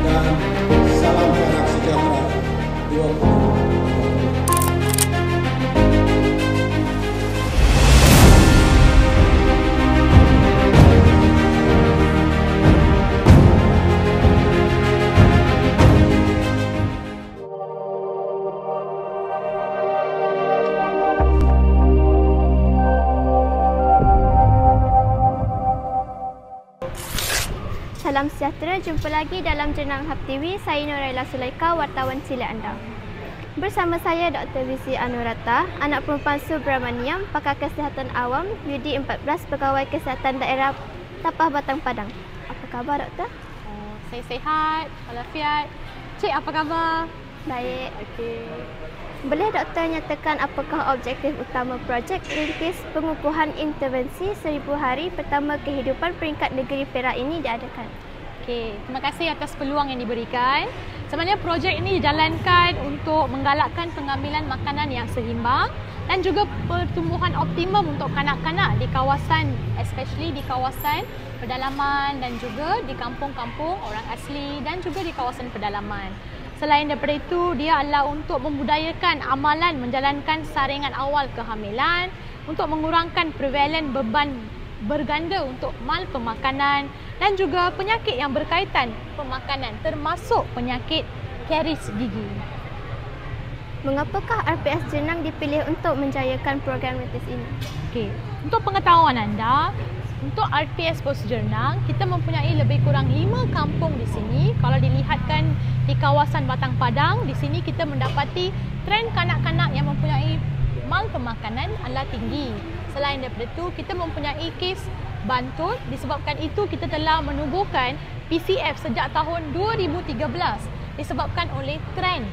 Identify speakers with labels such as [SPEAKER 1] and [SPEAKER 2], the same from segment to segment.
[SPEAKER 1] dan salam kanak sejahtera 20.
[SPEAKER 2] Salam sejahtera, jumpa lagi dalam Jenang Hub TV. Saya Nuraila Sulaika, wartawan cilik anda. Bersama saya Dr. Vizi Anurata, anak perempuan Subramaniam, pakar kesihatan awam, UD 14, pegawai kesihatan daerah Tapah Batang Padang. Apa khabar doktor?
[SPEAKER 3] Saya sihat, walafiat. Cik, apa khabar?
[SPEAKER 2] Baik.
[SPEAKER 3] Okey.
[SPEAKER 2] Boleh doktor nyatakan apakah objektif utama projek rintis pengukuhan intervensi 1000 hari pertama kehidupan peringkat negeri Perak ini diadakan?
[SPEAKER 3] Okey, terima kasih atas peluang yang diberikan. Sebenarnya projek ini dijalankan untuk menggalakkan pengambilan makanan yang seimbang dan juga pertumbuhan optimum untuk kanak-kanak di kawasan, especially di kawasan pedalaman dan juga di kampung-kampung orang asli dan juga di kawasan pedalaman. Selain daripada itu, dia adalah untuk membudayakan amalan menjalankan saringan awal kehamilan, untuk mengurangkan prevalen beban berganda untuk mal pemakanan dan juga penyakit yang berkaitan pemakanan termasuk penyakit karies gigi.
[SPEAKER 2] Mengapakah RPS Jenang dipilih untuk menjayakan program rintis ini?
[SPEAKER 3] Okey, untuk pengetahuan anda, untuk RPS Pos Jenang, kita mempunyai lebih kurang 5 kampung di sini. Kalau dilihatkan di kawasan Batang Padang, di sini kita mendapati trend kanak-kanak yang mempunyai mal pemakanan adalah tinggi. Selain daripada itu, kita mempunyai kes bantut. Disebabkan itu, kita telah menubuhkan PCF sejak tahun 2013 disebabkan oleh trend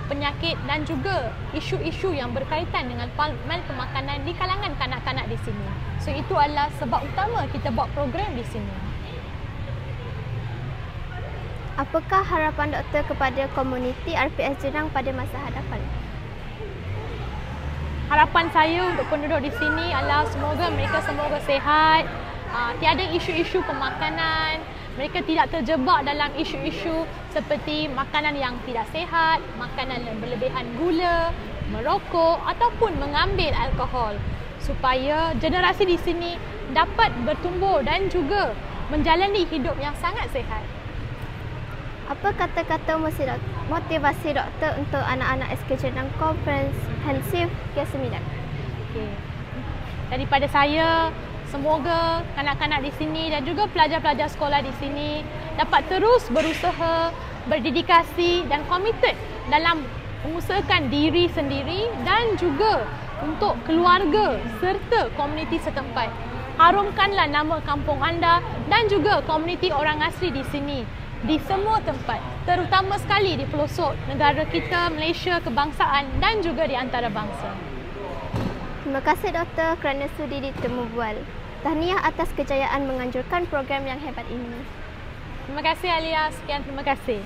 [SPEAKER 3] penyakit dan juga isu-isu yang berkaitan dengan mal pemakanan di kalangan kanak-kanak di sini. So itu adalah sebab utama kita buat program di sini.
[SPEAKER 2] Apakah harapan doktor kepada komuniti RPS Jenang pada masa hadapan?
[SPEAKER 3] Harapan saya untuk penduduk di sini adalah semoga mereka sihat, tiada isu-isu pemakanan, mereka tidak terjebak dalam isu-isu seperti makanan yang tidak sihat, makanan yang berlebihan gula, merokok ataupun mengambil alkohol, supaya generasi di sini dapat bertumbuh dan juga menjalani hidup yang sangat sihat.
[SPEAKER 2] Apa kata-kata motivasi doktor untuk anak-anak SK Jenang Komprehensif Ke-9?
[SPEAKER 3] Okay. Daripada saya, semoga kanak-kanak di sini dan juga pelajar-pelajar sekolah di sini dapat terus berusaha, berdedikasi dan komited dalam mengusahakan diri sendiri dan juga untuk keluarga serta komuniti setempat. Harumkanlah nama kampung anda dan juga komuniti orang asli di sini di semua tempat, terutama sekali di pelosok negara kita Malaysia kebangsaan dan juga di antarabangsa.
[SPEAKER 2] Terima kasih doktor kerana sudi ditemu bual. Tahniah atas kejayaan menganjurkan program yang hebat ini.
[SPEAKER 3] Terima kasih Alia, sekian terima kasih.